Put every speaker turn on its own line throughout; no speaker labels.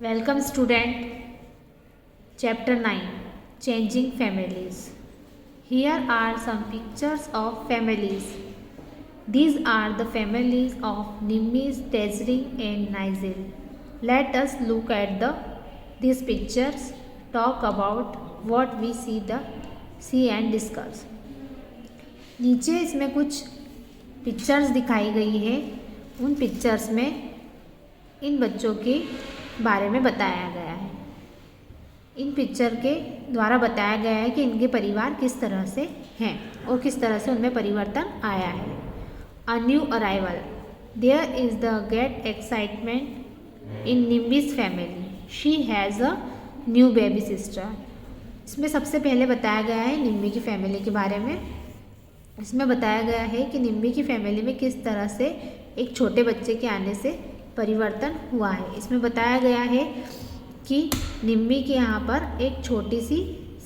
Welcome student. Chapter 9 Changing Families. Here are some pictures of families. These are the families of Nimmis, Tesring and Nigel. Let us look at these pictures, talk about what we see and discuss. नीचे इसमें कुछ pictures दिखाई गई है। उन pictures में इन बच्चों के बारे में बताया गया है। इन पिक्चर के द्वारा बताया गया है कि इनके परिवार किस तरह से हैं और किस तरह से उनमें परिवर्तन आया है। A new arrival, there is the great excitement in Nimmi's family, she has a new baby sister. इसमें सबसे पहले बताया गया है निम्बी की फैमिली के बारे में। इसमें बताया गया है कि निम्बी की फैमिली में किस तरह से एक छोटे बच्चे के आने से परिवर्तन हुआ है। इसमें बताया गया है कि निम्बी के यहाँ पर एक छोटी सी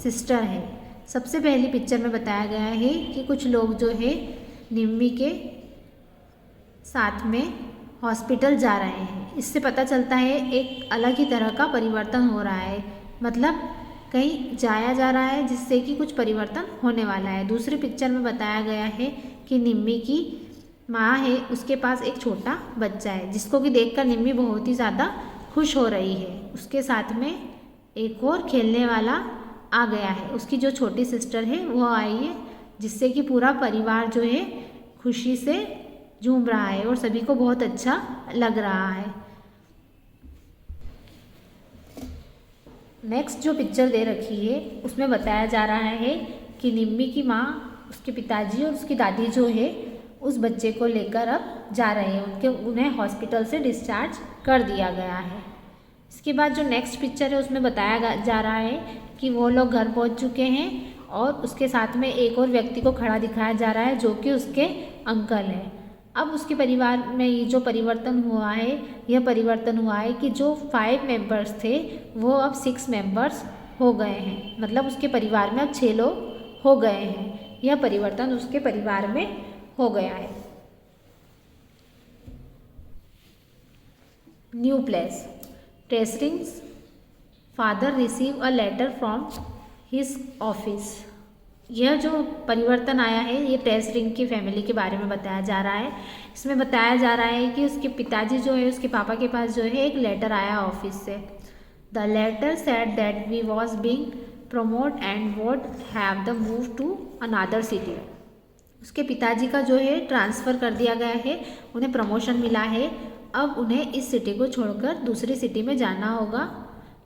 सिस्टर है। सबसे पहली पिक्चर में बताया गया है कि कुछ लोग जो है निम्बी के साथ में हॉस्पिटल जा रहे हैं। इससे पता चलता है एक अलग ही तरह का परिवर्तन हो रहा है, मतलब कहीं जाया जा रहा है जिससे कि कुछ परिवर्तन होने वाला है। दूसरी पिक्चर में बताया गया है कि निम्बी की माँ है, उसके पास एक छोटा बच्चा है जिसको कि देखकर निम्बी बहुत ही ज़्यादा खुश हो रही है। उसके साथ में एक और खेलने वाला आ गया है, उसकी जो छोटी सिस्टर है वो आई है, जिससे कि पूरा परिवार जो है खुशी से झूम रहा है और सभी को बहुत अच्छा लग रहा है। नेक्स्ट जो पिक्चर दे रखी है उसमें बताया जा रहा है कि निम्बी की माँ, उसके पिताजी और उसकी दादी जो है उस बच्चे को लेकर अब जा रहे हैं। उन्हें हॉस्पिटल से डिस्चार्ज कर दिया गया है। इसके बाद जो नेक्स्ट पिक्चर है उसमें बताया जा रहा है कि वो लोग घर पहुंच चुके हैं और उसके साथ में एक और व्यक्ति को खड़ा दिखाया जा रहा है जो कि उसके अंकल हैं। अब उसके परिवार में ये जो परिवर्तन हुआ है, यह परिवर्तन हुआ है कि जो 5 मेंबर्स थे वो अब 6 मेंबर्स हो गए हैं, मतलब उसके परिवार में अब 6 लोग हो गए हैं। यह परिवर्तन उसके परिवार में हो गया है। New place, Tsering's father receive a letter from his office. यह जो परिवर्तन आया है ये टेस्रिंग की फैमिली के बारे में बताया जा रहा है। इसमें बताया जा रहा है कि उसके पिताजी जो है, उसके पापा के पास जो है एक लेटर आया ऑफिस से। The letter said that we was being promote and would have the move to another city. उसके पिताजी का जो है ट्रांसफ़र कर दिया गया है, उन्हें प्रमोशन मिला है, अब उन्हें इस सिटी को छोड़कर दूसरी सिटी में जाना होगा।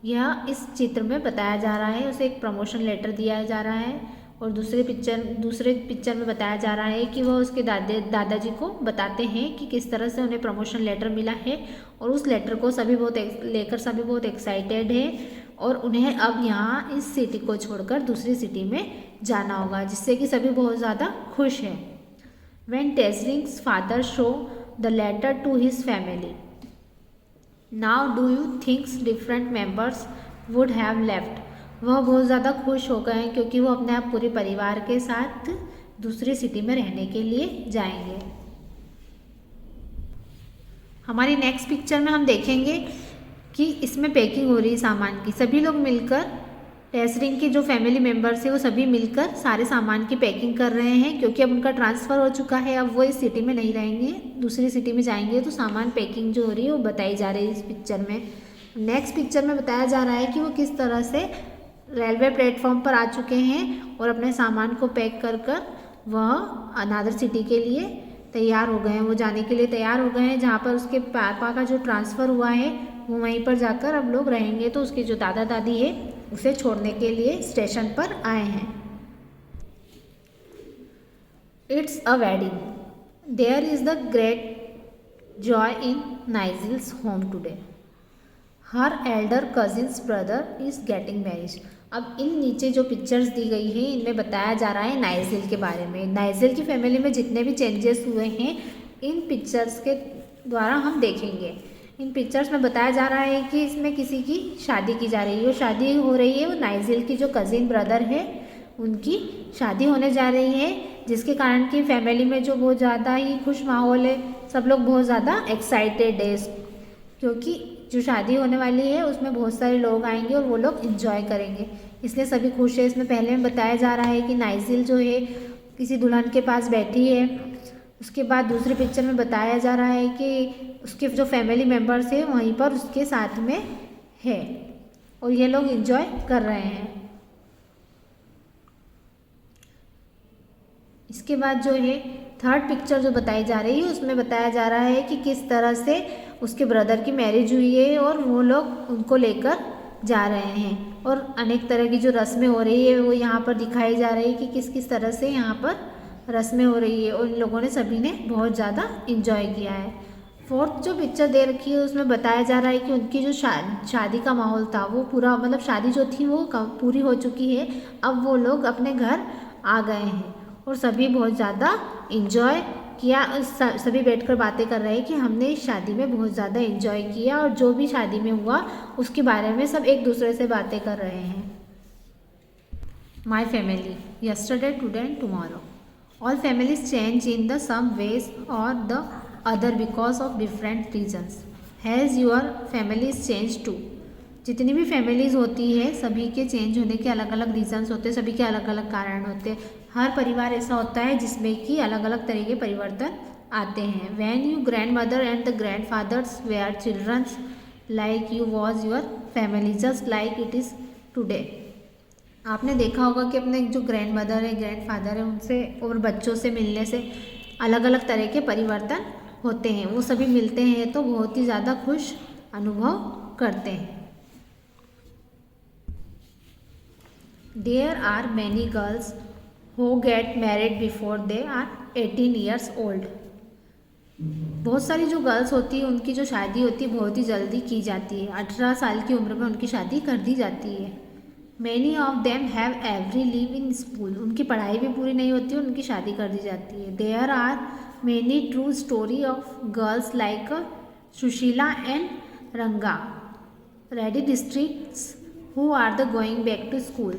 यह इस चित्र में बताया जा रहा है। उसे एक प्रमोशन लेटर दिया जा रहा है और दूसरे पिक्चर में बताया जा रहा है कि वह उसके दादाजी को बताते हैं कि किस तरह से उन्हें प्रमोशन लेटर मिला है और उस लेटर को सभी बहुत एक्साइटेड है और उन्हें अब यहाँ इस सिटी को छोड़कर दूसरी सिटी में जाना होगा, जिससे कि सभी बहुत ज़्यादा खुश हैं। When Tesring's father show the letter to his family, now do you think different members would have left? वह बहुत ज़्यादा खुश हो गए हैं क्योंकि वो अपने आप पूरे परिवार के साथ दूसरी सिटी में रहने के लिए जाएंगे। हमारी नेक्स्ट पिक्चर में हम देखेंगे कि इसमें पैकिंग हो रही है सामान की। सभी लोग मिलकर, टेस्रिंग के जो फैमिली मेम्बर्स हैं वो सभी मिलकर सारे सामान की पैकिंग कर रहे हैं क्योंकि अब उनका ट्रांसफ़र हो चुका है। अब वो इस सिटी में नहीं रहेंगे, दूसरी सिटी में जाएंगे, तो सामान पैकिंग जो हो रही है वो बताई जा रही है इस पिक्चर में। नेक्स्ट पिक्चर में बताया जा रहा है कि वो किस तरह से रेलवे प्लेटफॉर्म पर आ चुके हैं और अपने सामान को पैक कर वह अनदर सिटी के लिए तैयार हो गए हैं। वो जाने के लिए तैयार हो गए हैं जहाँ पर उसके पापा का जो ट्रांसफ़र हुआ है वो वहीं पर जाकर अब लोग रहेंगे। तो उसके जो दादा दादी है उसे छोड़ने के लिए स्टेशन पर आए हैं। It's a wedding, there is the great joy in Nigel's home today, her elder cousins brother is getting marriage. अब इन नीचे जो पिक्चर्स दी गई हैं इनमें बताया जा रहा है नाइजिल के बारे में। नाइजिल की फैमिली में जितने भी चेंजेस हुए हैं इन पिक्चर्स के द्वारा हम देखेंगे। इन पिक्चर्स में बताया जा रहा है कि इसमें किसी की शादी की जा रही है। वो शादी हो रही है, वो नाइजिल की जो कज़िन ब्रदर है उनकी शादी होने जा रही है, जिसके कारण कि फैमिली में जो बहुत ज़्यादा ही खुश माहौल है, सब लोग बहुत ज़्यादा एक्साइटेड है क्योंकि जो शादी होने वाली है उसमें बहुत सारे लोग आएंगे और वो लोग इन्जॉय करेंगे, इसलिए सभी खुश है। इसमें पहले में बताया जा रहा है कि नाइजिल जो है किसी दुल्हन के पास बैठी है। उसके बाद दूसरी पिक्चर में बताया जा रहा है कि उसके जो फैमिली मेम्बर्स है वहीं पर उसके साथ में है और ये लोग इन्जॉय कर रहे हैं। इसके बाद जो है थर्ड पिक्चर जो बताई जा रही है उसमें बताया जा रहा है कि किस तरह से उसके ब्रदर की मैरिज हुई है और वो लोग उनको लेकर जा रहे हैं और अनेक तरह की जो रस्में हो रही है वो यहाँ पर दिखाई जा रही है कि किस किस तरह से यहाँ पर रस्में हो रही है और इन लोगों ने सभी ने बहुत ज़्यादा इन्जॉय किया है। फोर्थ जो पिक्चर दे रखी है उसमें बताया जा रहा है कि उनकी जो शादी का माहौल था वो पूरा, मतलब शादी जो थी वो पूरी हो चुकी है। अब वो लोग अपने घर आ गए हैं और सभी बहुत ज़्यादा इन्जॉय किया। सभी बैठकर बातें कर रहे हैं कि हमने इस शादी में बहुत ज़्यादा इन्जॉय किया और जो भी शादी में हुआ उसके बारे में सब एक दूसरे से बातें कर रहे हैं। My family, yesterday, today and tomorrow. All families change in the some ways or the other because of different reasons. Has your families changed too? जितनी भी फैमिलीज़ होती है सभी के चेंज होने के अलग अलग रीजंस होते हैं, सभी के अलग अलग कारण होते हैं। हर परिवार ऐसा होता है जिसमें कि अलग अलग तरह के परिवर्तन आते हैं। When your grandmother and the grandfathers were children like you was your family just like it is today. आपने देखा होगा कि अपने जो ग्रैंड मदर है, ग्रैंड फादर है, उनसे और बच्चों से मिलने से अलग अलग तरह के परिवर्तन होते हैं। वो सभी मिलते हैं तो बहुत ही ज़्यादा खुश अनुभव करते हैं। There are many girls who get married before they are 18 years old. बहुत सारी जो गर्ल्स होती है उनकी जो शादी होती है बहुत ही जल्दी की जाती है। 18 साल की उम्र में उनकी शादी कर दी जाती है। Many of them have every live in school. उनकी पढ़ाई भी पूरी नहीं होती, उनकी शादी कर दी जाती है। There are many true story of girls like Sushila and Ranga, Reddy districts who are the going back to school.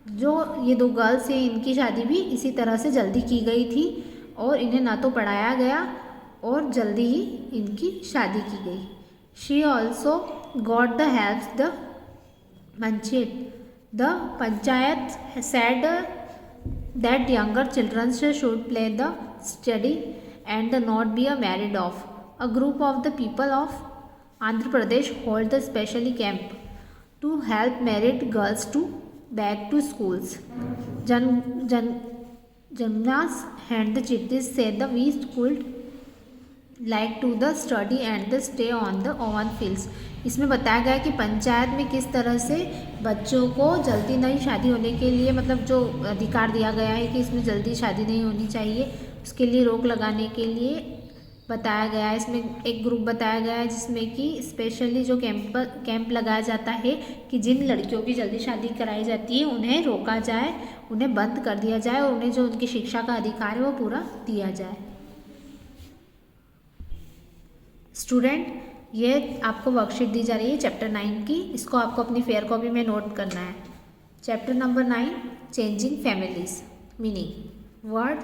जो ये दो गर्ल्स हैं इनकी शादी भी इसी तरह से जल्दी की गई थी और इन्हें ना तो पढ़ाया गया और जल्दी ही इनकी शादी की गई। She also got the help the panchayat said that younger children should play the study and not be married off. A group of the people of Andhra Pradesh hold the specially camp to help married girls to back to schools. Jamnas and the chittis said that we could like to the study and the stay on the open fields. इसमें बताया गया कि पंचायत में किस तरह से बच्चों को जल्दी नहीं शादी होने के लिए, मतलब जो अधिकार दिया गया है कि इसमें जल्दी शादी नहीं होनी चाहिए, उसके लिए रोक लगाने के लिए बताया गया है। इसमें एक ग्रुप बताया गया है जिसमें कि स्पेशली जो कैंप लगाया जाता है कि जिन लड़कियों की जल्दी शादी कराई जाती है उन्हें रोका जाए, उन्हें बंद कर दिया जाए और उन्हें जो उनकी शिक्षा का अधिकार है वो पूरा दिया जाए। स्टूडेंट, ये आपको वर्कशीट दी जा रही है चैप्टर 9 की, इसको आपको अपनी फेयर कॉपी में नोट करना है। Chapter number 9, changing families. Meaning, word,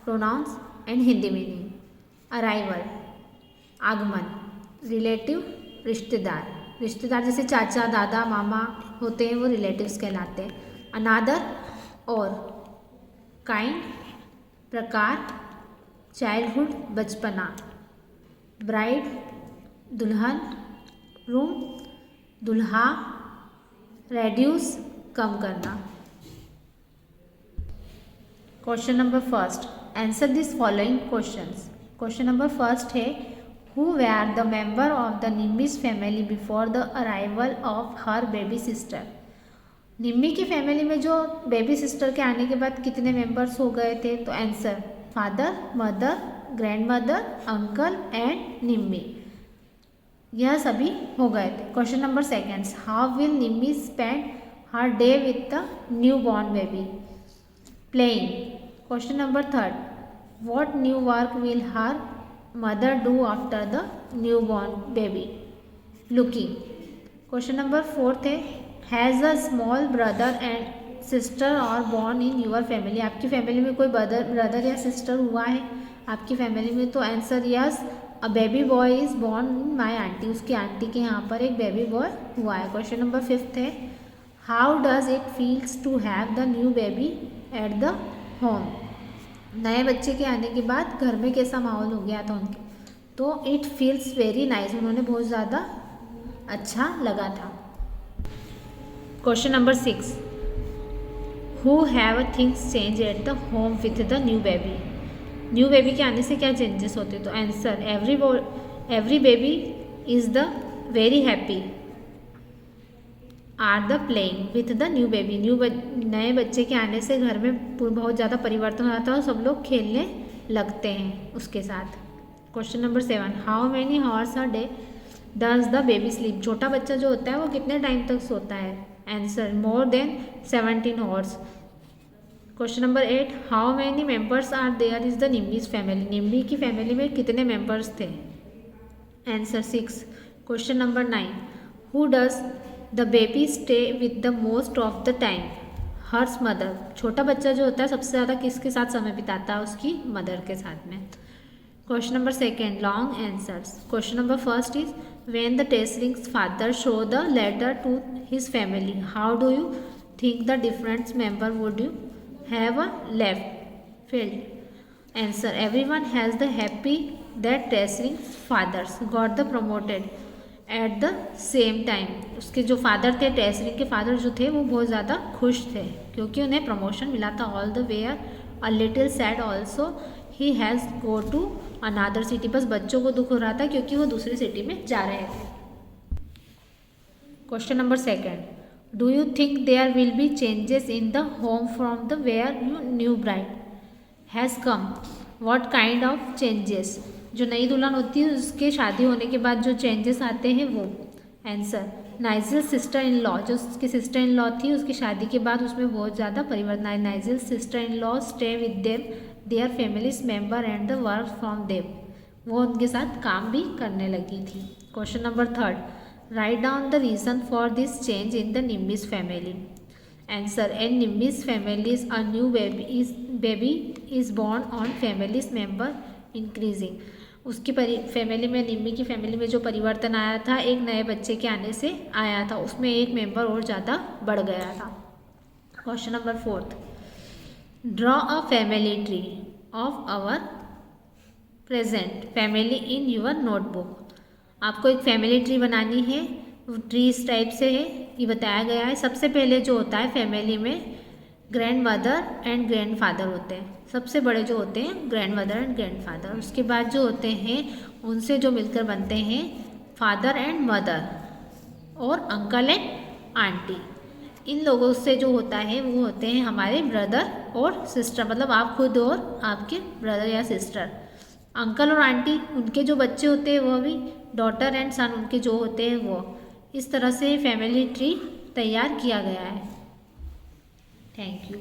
pronouns and Hindi meaning. Arrival, आगमन। रिलेटिव, रिश्तेदार। रिश्तेदार जैसे चाचा, दादा, मामा होते हैं वो रिलेटिव्स कहलाते हैं। अनादर, और। काइंड, प्रकार। चाइल्डहुड, बचपना। ब्राइड, दुल्हन। रूम, दुल्हा। रेड्यूस, कम करना। Question number first, answer this following questions. Question number first है, who were the member of the Nimmi's family before the arrival of her baby sister. Nimmi की फैमिली में जो बेबी सिस्टर के आने के बाद कितने मेंबर्स हो गए थे? तो answer, father, mother, grand mother, uncle and Nimmi, यह सभी हो गए थे। Question number second, how will Nimmi spend her day with the new born baby? Playing. Question number third, what new work will her mother do after the new born baby? Looking. Question number fourth है, has a small brother and sister are born in your family? आपकी family में कोई brother या sister हुआ है आपकी family में? तो answer, yes, a baby boy is born in my aunty, उसकी आंटी के यहाँ पर एक बेबी बॉय हुआ है। क्वेश्चन नंबर 5 है, how does it feels to have the new baby at the home, नए बच्चे के आने के बाद घर में कैसा माहौल हो गया था उनके, तो इट फील्स वेरी नाइस, उन्होंने बहुत ज़्यादा अच्छा लगा था। Question number 6, who have things change at the home with the new baby, new baby के आने से क्या चेंजेस होते, तो answer every baby is the very happy are the playing with the new baby, नए बच्चे के आने से घर में बहुत ज़्यादा परिवर्तन होता है और सब लोग खेलने लगते हैं उसके साथ। Question number 7, how many horse a day does the baby sleep, छोटा बच्चा जो होता है वो कितने टाइम तक सोता है, answer more then 17 hours. Question number 8, how many members are there is the Nimbi's family, Nimbi की फैमिली में कितने मेंबर्स थे, answer 6। Question number 9, who does the baby stay with the most of the time, hers mother, छोटा बच्चा जो होता है सबसे ज़्यादा किसके साथ समय बिताता है, उसकी मदर के साथ में। Question number 2, long answers. Question number 1 is, when the Teslings father show the letter to his family, how do you think the different member would you have left filled, answer everyone has the happy that Tesling's fathers got the promoted at the same time, उसके जो father थे, tasselling के father जो थे वो बहुत ज़्यादा खुश थे क्योंकि उन्हें प्रमोशन मिला था। All the were a little sad also he has go to another city, बस बच्चों को दुख हो रहा था क्योंकि वो दूसरी सिटी में जा रहे थे। Question number 2, do you think there will be changes in the home from the where your new bride has come, what kind of changes, जो नई दुल्हन होती है उसके शादी होने के बाद जो चेंजेस आते हैं वो, answer Nigel sister in law, जो उसकी सिस्टर इन लॉ थी उसकी शादी के बाद उसमें बहुत ज़्यादा परिवर्तन आए। Nigel sister in law stay with them their families member and the work from them, वो उनके साथ काम भी करने लगी थी। Question number 3, write down the reason for this change in the Nimbus family, answer in Nimbus families a new baby is born on family's member increasing, उसकी family में, निम्बी की फैमिली में जो परिवर्तन आया था एक नए बच्चे के आने से आया था, उसमें एक मेंबर और ज़्यादा बढ़ गया था। Question number 4, draw a family tree of our present family in your notebook, आपको एक फैमिली ट्री बनानी है, ट्री इस टाइप से है, ये बताया गया है। सबसे पहले जो होता है फैमिली में grand mother and grand father होते हैं, सबसे बड़े जो होते हैं grand mother and grand father, उसके बाद जो होते हैं उनसे जो मिलकर बनते हैं फादर एंड मदर और अंकल एंड आंटी, इन लोगों से जो होता है वो होते हैं हमारे ब्रदर और सिस्टर, मतलब आप खुद और आपके ब्रदर या सिस्टर। अंकल और आंटी उनके जो बच्चे होते हैं वो भी डॉटर एंड सन उनके जो होते हैं वो, इस तरह से फैमिली ट्री तैयार किया गया है। Thank you.